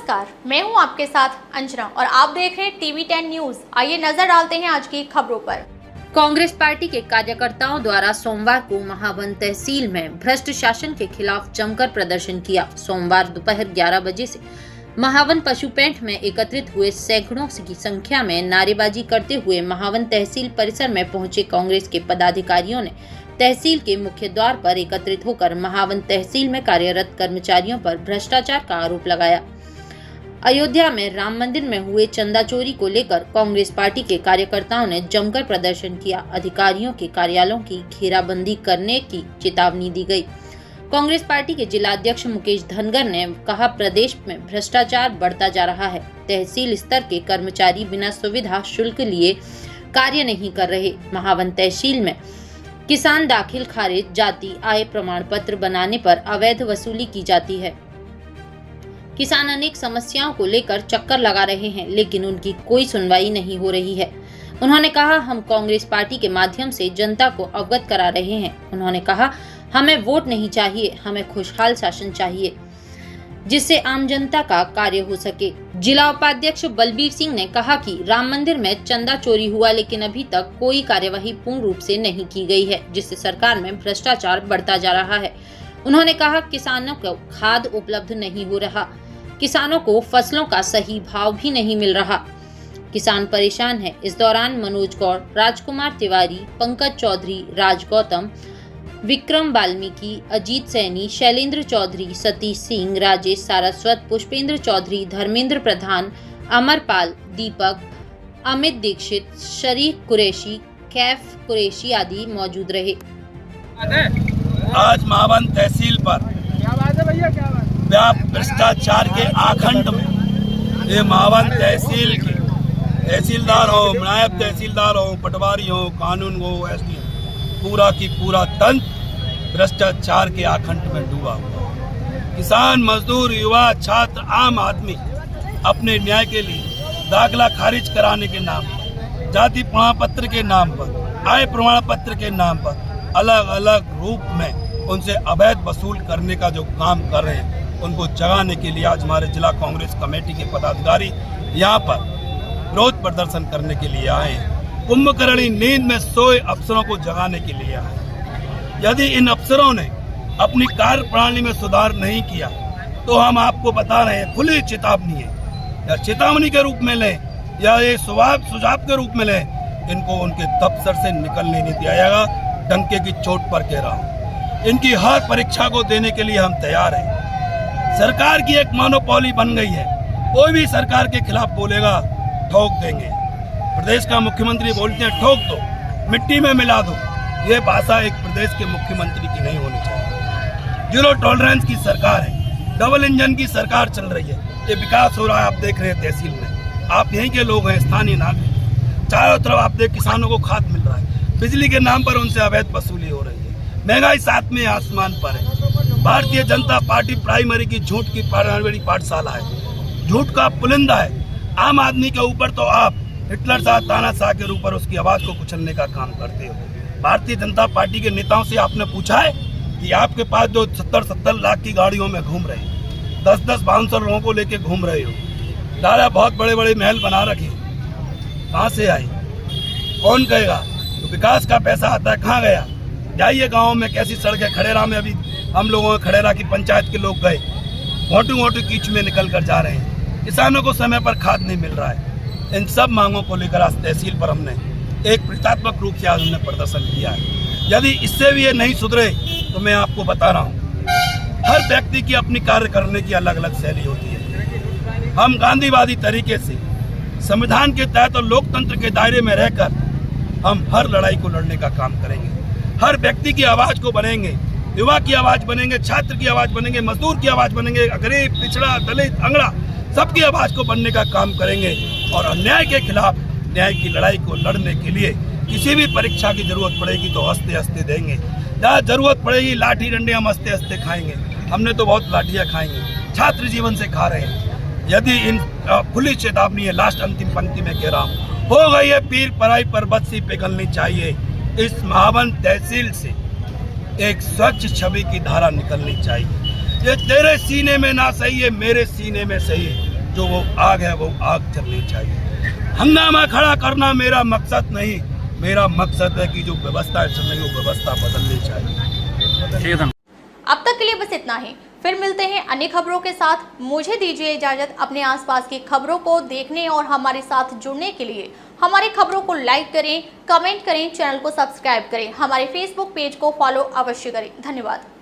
नमस्कार, मैं हूं आपके साथ अंजना और आप देख रहे हैं टीवी10 न्यूज। आइए नजर डालते हैं आज की खबरों पर। कांग्रेस पार्टी के कार्यकर्ताओं द्वारा सोमवार को महावन तहसील में भ्रष्ट शासन के खिलाफ जमकर प्रदर्शन किया। सोमवार दोपहर 11 बजे से महावन पशु पेंट में एकत्रित हुए सैकड़ों की संख्या में नारेबाजी करते हुए महावन तहसील परिसर में पहुंचे कांग्रेस के पदाधिकारियों ने तहसील के मुख्य द्वार पर एकत्रित होकर महावन तहसील में कार्यरत कर्मचारियों पर भ्रष्टाचार का आरोप लगाया। अयोध्या में राम मंदिर में हुए चंदा चोरी को लेकर कांग्रेस पार्टी के कार्यकर्ताओं ने जमकर प्रदर्शन किया। अधिकारियों के कार्यालयों की घेराबंदी करने की चेतावनी दी गई। कांग्रेस पार्टी के जिला अध्यक्ष मुकेश धनगर ने कहा, प्रदेश में भ्रष्टाचार बढ़ता जा रहा है। तहसील स्तर के कर्मचारी बिना सुविधा शुल्क लिए कार्य नहीं कर रहे। महावन तहसील में किसान दाखिल खारिज, जाति आय प्रमाण पत्र बनाने पर अवैध वसूली की जाती है। किसान अनेक समस्याओं को लेकर चक्कर लगा रहे हैं, लेकिन उनकी कोई सुनवाई नहीं हो रही है। उन्होंने कहा, हम कांग्रेस पार्टी के माध्यम से जनता को अवगत करा रहे हैं। उन्होंने कहा, हमें वोट नहीं चाहिए, हमें खुशहाल शासन चाहिए जिससे आम जनता का कार्य हो सके। जिला उपाध्यक्ष बलबीर सिंह ने कहा कि राम मंदिर में चंदा चोरी हुआ, लेकिन अभी तक कोई कार्यवाही पूर्ण रूप से नहीं की गई है, जिससे सरकार में भ्रष्टाचार बढ़ता जा रहा है। उन्होंने कहा, किसानों को खाद उपलब्ध नहीं हो रहा, किसानों को फसलों का सही भाव भी नहीं मिल रहा, किसान परेशान है। इस दौरान मनोज गौड़, राजकुमार तिवारी, पंकज चौधरी, राज गौतम, विक्रम वाल्मीकि, अजीत सैनी, शैलेंद्र चौधरी, सतीश सिंह, राजेश सारस्वत, पुष्पेंद्र चौधरी, धर्मेंद्र प्रधान, अमरपाल, दीपक, अमित दीक्षित, शरीफ कुरैशी, कैफ कुरैशी आदि मौजूद रहे। आज महावन तहसील पर व्याप्त भ्रष्टाचार के आखंड में ये महावन तहसील के तहसीलदार हो, नायब तहसीलदार हो, पटवारी हो, कानून हो, एसडीएम, पूरा की पूरा तंत्र भ्रष्टाचार के आखंड में डूबा हुआ। किसान, मजदूर, युवा, छात्र, आम आदमी अपने न्याय के लिए दाखिला खारिज कराने के नाम पर, जाति प्रमाण पत्र के नाम पर, आय प्रमाण पत्र के नाम पर अलग अलग रूप में उनसे अवैध वसूल करने का जो काम कर रहे हैं, उनको जगाने के लिए आज हमारे जिला कांग्रेस कमेटी के पदाधिकारी यहाँ पर विरोध प्रदर्शन करने के लिए आए हैं। कुंभकर्णी नींद में सोए अफसरों को जगाने के लिए आए। यदि इन अफसरों ने अपनी कार्य प्रणाली में सुधार नहीं किया तो हम आपको बता रहे हैं, खुली चेतावनी है, या चेतावनी के रूप में लें या ये सुझाव के रूप में लें, इनको उनके दफ्तर से निकलने नहीं दिया जाएगा। डंके की चोट पर कह रहा हूँ, इनकी हर परीक्षा को देने के लिए हम तैयार हैं। सरकार की एक मोनोपोली बन गई है, कोई भी सरकार के खिलाफ बोलेगा ठोक देंगे। प्रदेश का मुख्यमंत्री बोलते हैं ठोक दो, मिट्टी में मिला दो। ये भाषा एक प्रदेश के मुख्यमंत्री की नहीं होनी चाहिए। जीरो टॉलरेंस की सरकार है, डबल इंजन की सरकार चल रही है। ये विकास हो रहा है, आप देख रहे हैं तहसील में, आप यहीं के लोग हैं, स्थानीय नागरिक। चारों तरफ आप देख, किसानों को खाद मिल रहा है, बिजली के नाम पर उनसे अवैध वसूली हो रही है, महंगाई सातवें आसमान पर है। भारतीय जनता पार्टी प्राइमरी की झूठ की बड़ी पाठशाला है, झूठ का पुलिंदा है। आम आदमी के ऊपर तो आप हिटलर शाह, तानाशाह के ऊपर उसकी आवाज को कुचलने का काम करते हो। भारतीय जनता पार्टी के नेताओं से आपने पूछा है कि आपके पास जो 70-70 लाख की गाड़ियों में घूम रहे हैं, 10-10 बाउंसर लोगों को लेके घूम रहे हो, दादा बहुत बड़े बड़े महल बना रखे, कहाँ से आई? कौन कहेगा? तो विकास का पैसा आता है, कहाँ गया? जाइए गाँव में कैसी सड़कें। खड़ेरा में अभी हम लोगों खड़ेरा की पंचायत के लोग गए, मोटू कीच में निकल कर जा रहे हैं। किसानों को समय पर खाद नहीं मिल रहा है। इन सब मांगों को लेकर आज तहसील पर हमने एक प्रतीकात्मक रूप से आज हमने प्रदर्शन किया है। यदि इससे भी ये नहीं सुधरे तो मैं आपको बता रहा हूँ, हर व्यक्ति की अपनी कार्य करने की अलग अलग शैली होती है। हम गांधीवादी तरीके से संविधान के तहत और लोकतंत्र के दायरे में रहकर हम हर लड़ाई को लड़ने का काम करेंगे। हर व्यक्ति की आवाज को बनेंगे, युवा की आवाज बनेंगे, छात्र की आवाज बनेंगे, मजदूर की आवाज बनेंगे, गरीब, पिछड़ा, दलित, अंगड़ा, सबकी आवाज को बनने का काम करेंगे। और अन्याय के खिलाफ न्याय की लड़ाई को लड़ने के लिए किसी भी परीक्षा की जरूरत पड़ेगी तो हंसते हंसते देंगे। जहाँ जरूरत पड़ेगी लाठी डंडे हम हंसते हंसते खाएंगे। हमने तो बहुत लाठियाँ खाएंगे, छात्र जीवन से खा रहे हैं। यदि इन खुली चेतावनी है, लास्ट अंतिम पंक्ति में कह रहा हूँ, हो गई है पीर पराई पर बत्सी पिघलनी चाहिए। इस महावन तहसील से एक स्वच्छ छवि की धारा निकलनी चाहिए। ये तेरे सीने में ना सही है, मेरे सीने में सही है। जो वो आग है वो आग चलनी चाहिए। हंगामा खड़ा करना मेरा मकसद नहीं, मेरा मकसद है कि जो व्यवस्था चल रही है वो व्यवस्था बदलनी चाहिए। अब तक के लिए बस इतना ही, फिर मिलते हैं अन्य खबरों के साथ। मुझे दीजिए इजाजत। अपने आसपास की खबरों को देखने और हमारे साथ जुड़ने के लिए हमारी खबरों को लाइक करें, कमेंट करें, चैनल को सब्सक्राइब करें, हमारे फेसबुक पेज को फॉलो अवश्य करें। धन्यवाद।